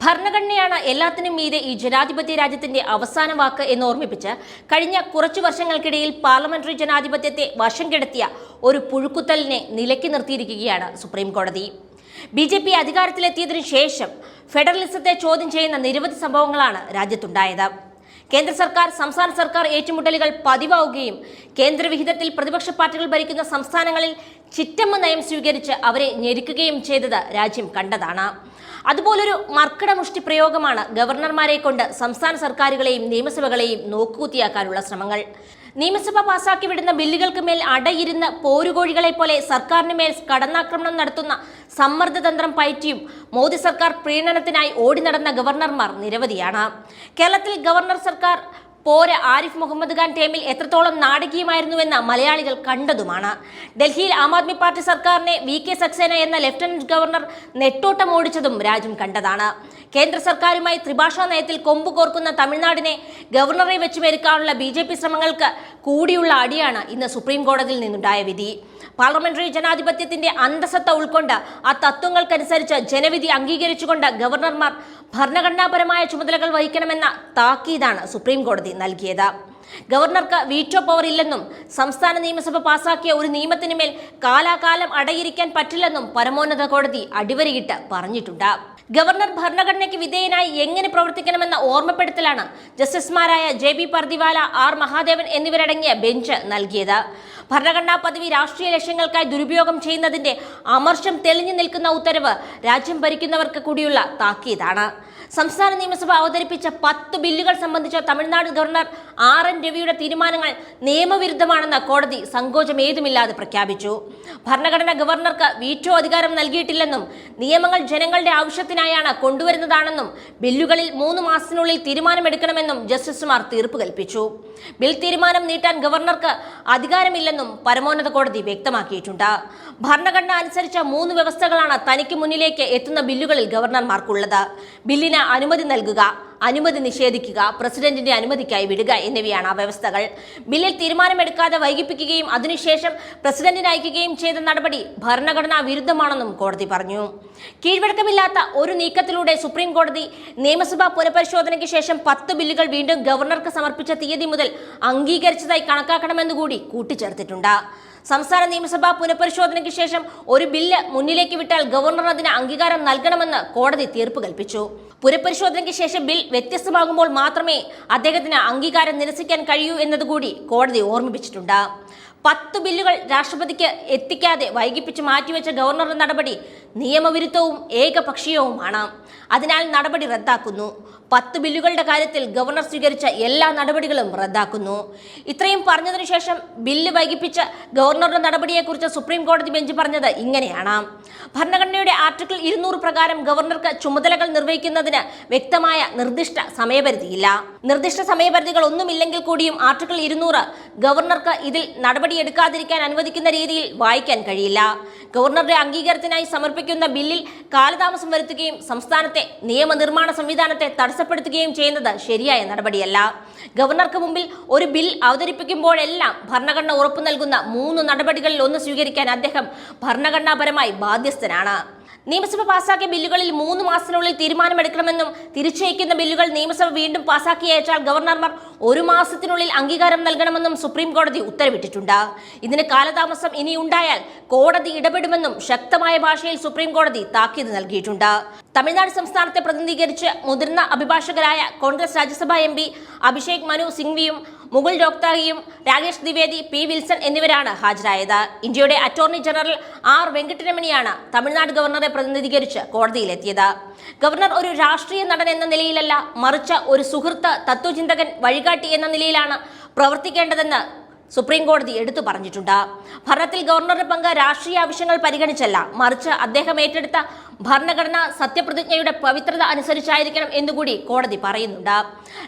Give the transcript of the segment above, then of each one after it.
ഭരണഘടനയാണ് എല്ലാത്തിനും മീതെ ഈ ജനാധിപത്യ രാജ്യത്തിന്റെ അവസാന വാക്ക് എന്ന് ഓർമ്മിപ്പിച്ച് കഴിഞ്ഞ കുറച്ചു വർഷങ്ങൾക്കിടയിൽ പാർലമെന്ററി ജനാധിപത്യത്തെ വശം കെടുത്തിയ ഒരു പുഴുക്കുത്തലിനെ നിലയ്ക്ക് നിർത്തിയിരിക്കുകയാണ് സുപ്രീം കോടതി. BJP അധികാരത്തിലെത്തിയതിനു ശേഷം ഫെഡറലിസത്തെ ചോദ്യം ചെയ്യുന്ന നിരവധി സംഭവങ്ങളാണ് രാജ്യത്തുണ്ടായത്. കേന്ദ്ര സർക്കാർ സംസ്ഥാന സർക്കാർ ഏറ്റുമുട്ടലുകൾ പതിവാവുകയും കേന്ദ്രവിഹിതത്തിൽ പ്രതിപക്ഷ പാർട്ടികൾ ഭരിക്കുന്ന സംസ്ഥാനങ്ങളിൽ ചിറ്റമ്മ നയം സ്വീകരിച്ച് അവരെ ഞെരുക്കുകയും ചെയ്തത് രാജ്യം കണ്ടതാണ്. അതുപോലൊരു മർക്കടമുഷ്ടി പ്രയോഗമാണ് ഗവർണർമാരെ കൊണ്ട് സംസ്ഥാന സർക്കാരുകളെയും നിയമസഭകളെയും നോക്കുകുത്തിയാക്കാനുള്ള ശ്രമങ്ങൾ. നിയമസഭ പാസാക്കി വിടുന്ന ബില്ലുകൾക്ക് മേൽ അടയിരുന്ന് പോരുകോഴികളെ പോലെ സർക്കാരിന് മേൽ കടന്നാക്രമണം നടത്തുന്ന സമ്മർദ്ദതന്ത്രം പയറ്റിയും മോദി സർക്കാർ പ്രീണനത്തിനായി ഓടി നടന്ന ഗവർണർമാർ നിരവധിയാണ്. കേരളത്തിൽ ഗവർണർ സർക്കാർ പോര് ആരിഫ് മുഹമ്മദ് ഖാൻ ടൈമിൽ എത്രത്തോളം നാടകീയമായിരുന്നുവെന്ന് മലയാളികൾ കണ്ടതുമാണ്. ഡൽഹിയിൽ ആം ആദ്മി പാർട്ടി സർക്കാരിനെ VK സക്സേന എന്ന ലഫ്റ്റനന്റ് ഗവർണർ നെട്ടോട്ടം ഓടിച്ചതും രാജ്യം കണ്ടതാണ്. കേന്ദ്ര സർക്കാരുമായി ത്രിഭാഷാ നയത്തിൽ കൊമ്പ് കോർക്കുന്ന തമിഴ്നാടിനെ ഗവർണറെ വെച്ച് മെരുക്കാനുള്ള BJP ശ്രമങ്ങൾക്ക് കൂടിയുള്ള അടിയാണ് ഇന്ന് സുപ്രീം കോടതിയിൽ നിന്നുണ്ടായ വിധി. പാർലമെന്ററി ജനാധിപത്യത്തിന്റെ അന്തസത്ത ഉൾക്കൊണ്ട് ആ തത്വങ്ങൾക്കനുസരിച്ച് ജനവിധി അംഗീകരിച്ചുകൊണ്ട് ഗവർണർമാർ ഭരണഘടനാപരമായ ചുമതലകൾ വഹിക്കണമെന്ന താക്കീതാണ് സുപ്രീം കോടതി നൽകിയത്. ഗവർണർക്ക് വീറ്റോ പവർ ഇല്ലെന്നും സംസ്ഥാന നിയമസഭ പാസാക്കിയ ഒരു നിയമത്തിന് മേൽ കാലാകാലം അടയിരിക്കാൻ പറ്റില്ലെന്നും പരമോന്നത കോടതി അടിവരയിട്ട് പറഞ്ഞിട്ടുണ്ട്. ഗവർണർ ഭരണഘടനയ്ക്ക് വിധേയനായി എങ്ങനെ പ്രവർത്തിക്കണമെന്ന ഓർമ്മപ്പെടുത്തലാണ് ജസ്റ്റിസുമാരായ JB പർദിവാല, R മഹാദേവൻ എന്നിവരടങ്ങിയ ബെഞ്ച് നൽകിയത്. ഭരണഘടനാ പദവി രാഷ്ട്രീയ ലക്ഷ്യങ്ങൾക്കായി ദുരുപയോഗം ചെയ്യുന്നതിന്റെ അമർഷം തെളിഞ്ഞു നിൽക്കുന്ന ഉത്തരവ് രാജ്യം ഭരിക്കുന്നവർക്ക് കൂടിയുള്ള താക്കീതാണ്. സംസ്ഥാന നിയമസഭ അവതരിപ്പിച്ച 10 ബില്ലുകൾ സംബന്ധിച്ച തമിഴ്നാട് ഗവർണർ RN രവിയുടെ തീരുമാനങ്ങൾ നിയമവിരുദ്ധമാണെന്ന് കോടതി സങ്കോചമേതുമില്ലാതെ പ്രഖ്യാപിച്ചു. ഭരണഘടന ഗവർണർക്ക് വീറ്റോ അധികാരം നൽകിയിട്ടില്ലെന്നും നിയമങ്ങൾ ജനങ്ങളുടെ ആവശ്യത്തിനായാണ് കൊണ്ടുവരുന്നതാണെന്നും ബില്ലുകളിൽ 3 മാസത്തിനുള്ളിൽ തീരുമാനമെടുക്കണമെന്നും ജസ്റ്റിസുമാർ തീർപ്പ് കൽപ്പിച്ചു. ബിൽ തീരുമാനം നീട്ടാൻ ഗവർണർക്ക് അധികാരമില്ലെന്നും പരമോന്നത കോടതി വ്യക്തമാക്കിയിട്ടുണ്ട്. ഭരണഘടന അനുസരിച്ച 3 വ്യവസ്ഥകളാണ് തനിക്ക് മുന്നിലേക്ക് എത്തുന്ന ബില്ലുകളിൽ ഗവർണർമാർക്കുള്ളത്. ബില്ലിന് അനുമതി നൽകുക, അനുമതി നിഷേധിക്കുക, പ്രസിഡന്റിന്റെ അനുമതിക്കായി വിടുക എന്നിവയാണ് ആ വ്യവസ്ഥകൾ. ബില്ലിൽ തീരുമാനമെടുക്കാതെ വൈകിപ്പിക്കുകയും അതിനുശേഷം പ്രസിഡന്റിന് അയക്കുകയും ചെയ്ത നടപടി ഭരണഘടനാ വിരുദ്ധമാണെന്നും കോടതി പറഞ്ഞു. കീഴ്വഴക്കമില്ലാത്ത ഒരു നീക്കത്തിലൂടെ സുപ്രീം കോടതി നിയമസഭാ പുനഃപരിശോധനയ്ക്ക് ശേഷം 10 ബില്ലുകൾ വീണ്ടും ഗവർണർക്ക് സമർപ്പിച്ച തീയതി മുതൽ അംഗീകരിച്ചതായി കണക്കാക്കണമെന്നുകൂടി കൂട്ടിച്ചേർത്തിട്ടുണ്ട്. സംസ്ഥാന നിയമസഭാ പുനഃപരിശോധനയ്ക്ക് ശേഷം ഒരു ബില്ല് മുന്നിലേക്ക് വിട്ടാൽ ഗവർണർ അതിന് അംഗീകാരം നൽകണമെന്ന് കോടതി തീർപ്പ് കൽപ്പിച്ചു. പുനഃപരിശോധനയ്ക്ക് ശേഷം ബിൽ വ്യത്യസ്തമാകുമ്പോൾ മാത്രമേ അദ്ദേഹത്തിന് അംഗീകാരം നിരസിക്കാൻ കഴിയൂ എന്നതുകൂടി കോടതി ഓർമ്മിപ്പിച്ചിട്ടുണ്ട്. 10 ബില്ലുകൾ രാഷ്ട്രപതിക്ക് എത്തിക്കാതെ വൈകിപ്പിച്ച് മാറ്റിവെച്ച ഗവർണറുടെ നടപടി നിയമവിരുദ്ധവും ഏകപക്ഷീയവുമാണ്. അതിനാൽ നടപടി റദ്ദാക്കുന്നു. 10 ബില്ലുകളുടെ കാര്യത്തിൽ ഗവർണർ സ്വീകരിച്ച എല്ലാ നടപടികളും റദ്ദാക്കുന്നു. ഇത്രയും പറഞ്ഞതിനു ശേഷം ബില്ല് വൈകിപ്പിച്ച ഗവർണറുടെ നടപടിയെക്കുറിച്ച് സുപ്രീം കോടതി ബെഞ്ച് പറഞ്ഞത് ഇങ്ങനെയാണ്. ഭരണഘടനയുടെ ആർട്ടിക്കിൾ 200 പ്രകാരം ഗവർണർക്ക് ചുമതലകൾ നിർവഹിക്കുന്നതിന് വ്യക്തമായ നിർദ്ദിഷ്ട സമയപരിധിയില്ല. നിർദ്ദിഷ്ട സമയപരിധികൾ ഒന്നുമില്ലെങ്കിൽ കൂടിയും ആർട്ടിക്കിൾ 200 ഗവർണർക്ക് ഇതിൽ നടപടിയെടുക്കാതിരിക്കാൻ അനുവദിക്കുന്ന രീതിയിൽ വായിക്കാൻ കഴിയില്ല. ഗവർണറുടെ അംഗീകാരത്തിനായി സമർപ്പിക്കുന്ന ബില്ലിൽ കാലതാമസം വരുത്തുകയും സംസ്ഥാനത്തെ നിയമനിർമ്മാണ സംവിധാനത്തെ തടസ്സപ്പെടുത്തുകയും ചെയ്യുന്നത് ശരിയായ നടപടിയല്ല. ഗവർണർക്ക് മുമ്പിൽ ഒരു ബിൽ അവതരിപ്പിക്കുമ്പോഴെല്ലാം ഭരണഘടന ഉറപ്പു നൽകുന്ന 3 നടപടികളിൽ ഒന്ന് സ്വീകരിക്കാൻ അദ്ദേഹം ഭരണഘടനാപരമായി ബാധ്യസ്ഥനാണ്. നിയമസഭ പാസാക്കിയ ബില്ലുകളിൽ 3 മാസത്തിനുള്ളിൽ തീരുമാനമെടുക്കണമെന്നും തിരിച്ചയക്കുന്ന ബില്ലുകൾ നിയമസഭ വീണ്ടും പാസാക്കി അയച്ചാൽ ഗവർണർമാർ 1 മാസത്തിനുള്ളിൽ അംഗീകാരം നൽകണമെന്നും സുപ്രീം കോടതി ഉത്തരവിട്ടിട്ടുണ്ട്. ഇതിന് കാലതാമസം ഇനിയുണ്ടായാൽ കോടതി ഇടപെടുമെന്നും ശക്തമായ ഭാഷയിൽ സുപ്രീം കോടതി താക്കീത് നൽകിയിട്ടുണ്ട്. തമിഴ്നാട് സംസ്ഥാനത്തെ പ്രതിനിധീകരിച്ച് മുതിർന്ന അഭിഭാഷകരായ കോൺഗ്രസ് രാജ്യസഭാ MP അഭിഷേക് മനു സിംഗ്വിയും മുകുൾ രോഹ്തഗിയും രാകേഷ് ദ്വിവേദി, P വിൽസൺ എന്നിവരാണ് ഹാജരായത്. ഇന്ത്യയുടെ അറ്റോർണി ജനറൽ R വെങ്കിട്ടരമണിയാണ് തമിഴ്നാട് ഗവർണറെ പ്രതിനിധീകരിച്ച് കോടതിയിലെത്തിയത്. ഗവർണർ ഒരു രാഷ്ട്രീയ നടൻ എന്ന നിലയിലല്ല, മറിച്ച് ഒരു സുഹൃത്ത്, തത്വചിന്തകൻ, വഴികാട്ടി എന്ന നിലയിലാണ് പ്രവർത്തിക്കേണ്ടതെന്ന് സുപ്രീം കോടതി എടുത്തു പറഞ്ഞിട്ടുണ്ട്. ഭരണത്തിൽ ഗവർണറുടെ പങ്ക് രാഷ്ട്രീയ ആവശ്യങ്ങൾ പരിഗണിച്ചല്ല, മറിച്ച് അദ്ദേഹം ഏറ്റെടുത്ത ഭരണഘടനാ സത്യപ്രതിജ്ഞയുടെ പവിത്രത അനുസരിച്ചായിരിക്കണം എന്നുകൂടി കോടതി പറയുന്നുണ്ട്.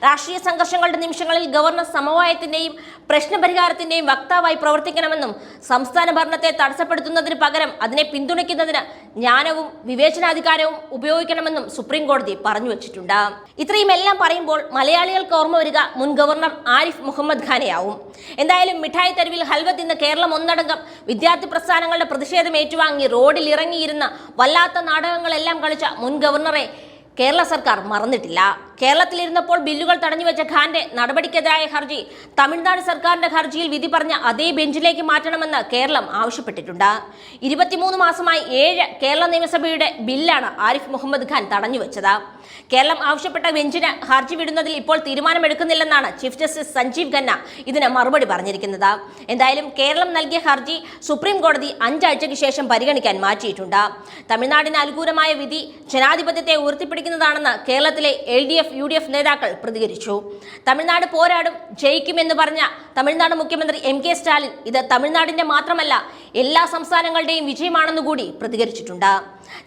രാഷ്ട്രീയ സംഘർഷങ്ങളുടെ നിമിഷങ്ങളിൽ ഗവർണർ സമവായത്തിന്റെയും പ്രശ്നപരിഹാരത്തിന്റെയും വക്താവായി പ്രവർത്തിക്കണമെന്നും സംസ്ഥാന ഭരണത്തെ തടസ്സപ്പെടുത്തുന്നതിന് പകരം അതിനെ പിന്തുണയ്ക്കുന്നതിന് ജ്ഞാനവും വിവേചനാധികാരവും ഉപയോഗിക്കണമെന്നും സുപ്രീം കോടതി പറഞ്ഞു വച്ചിട്ടുണ്ട്. ഇത്രയും എല്ലാം പറയുമ്പോൾ മലയാളികൾക്ക് ഓർമ്മ വരിക മുൻ ഗവർണർ ആരിഫ് മുഹമ്മദ് ഖാനെയാവും. എന്തായാലും മിഠായി തെരുവിൽ ഹൽവ തിന്ന് കേരളം ഒന്നടങ്കം വിദ്യാർത്ഥി പ്രസ്ഥാനങ്ങളുടെ പ്രതിഷേധം ഏറ്റുവാങ്ങി റോഡിൽ ഇറങ്ങിയിരുന്ന വല്ലാത്ത നാടകങ്ങളെല്ലാം കളിച്ച മുൻ ഗവർണറെ കേരള സർക്കാർ മറന്നിട്ടില്ല. കേരളത്തിലിരുന്നപ്പോൾ ബില്ലുകൾ തടഞ്ഞുവെച്ച ഖാന്റെ നടപടിക്കെതിരായ ഹർജി തമിഴ്നാട് സർക്കാരിന്റെ ഹർജിയിൽ വിധി പറഞ്ഞ അതേ ബെഞ്ചിലേക്ക് മാറ്റണമെന്ന് കേരളം ആവശ്യപ്പെട്ടിട്ടുണ്ട്. 23 മാസമായി 7 കേരള നിയമസഭയുടെ ബില്ലാണ് ആരിഫ് മുഹമ്മദ് ഖാൻ തടഞ്ഞുവെച്ചത്. കേരളം ആവശ്യപ്പെട്ട ബെഞ്ചിന് ഹർജി വിടുന്നതിൽ ഇപ്പോൾ തീരുമാനമെടുക്കുന്നില്ലെന്നാണ് ചീഫ് ജസ്റ്റിസ് സഞ്ജീവ് ഖന്ന ഇതിന് മറുപടി പറഞ്ഞിരിക്കുന്നത്. എന്തായാലും കേരളം നൽകിയ ഹർജി സുപ്രീം കോടതി 5 ആഴ്ചയ്ക്ക് ശേഷം പരിഗണിക്കാൻ മാറ്റിയിട്ടുണ്ട്. തമിഴ്നാടിന് അനുകൂലമായ വിധി ജനാധിപത്യത്തെ ഉയർത്തിപ്പിടിക്കുന്നതാണെന്ന് കേരളത്തിലെ LDF UDF നേതാക്കൾ പ്രതികരിച്ചു. തമിഴ്നാട് പോരാടും ജയിക്കുമെന്ന് പറഞ്ഞ തമിഴ്നാട് മുഖ്യമന്ത്രി MK സ്റ്റാലിൻ ഇത് തമിഴ്നാടിന്റെ മാത്രമല്ല എല്ലാ സംസ്ഥാനങ്ങളുടെയും വിജയമാണെന്നുകൂടി പ്രതികരിച്ചിട്ടുണ്ട്.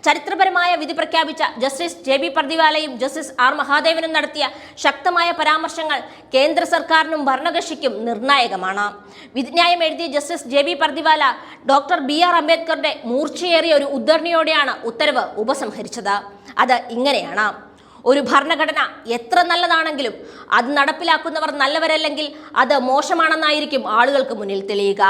ചരിത്രപരമായ വിധി പ്രഖ്യാപിച്ച ജസ്റ്റിസ് JB പർദിവാലയും ജസ്റ്റിസ് R മഹാദേവനും നടത്തിയ ശക്തമായ പരാമർശങ്ങൾ കേന്ദ്ര സർക്കാരിനും ഭരണകക്ഷിക്കും നിർണായകമാണ്. വിധിന്യായം എഴുതിയ justice JB Pardiwala doctor BR അംബേദ്കറുടെ മൂർച്ചയേറിയ ഒരു ഉദ്ധരണിയോടെയാണ് ഉത്തരവ് ഉപസംഹരിച്ചത്. അത് ഇങ്ങനെയാണ്: ഒരു ഭരണഘടന എത്ര നല്ലതാണെങ്കിലും അത് നടപ്പിലാക്കുന്നവർ നല്ലവരല്ലെങ്കിൽ അത് മോശമാണെന്നായിരിക്കും ആളുകൾക്ക് മുന്നിൽ തെളിയുക.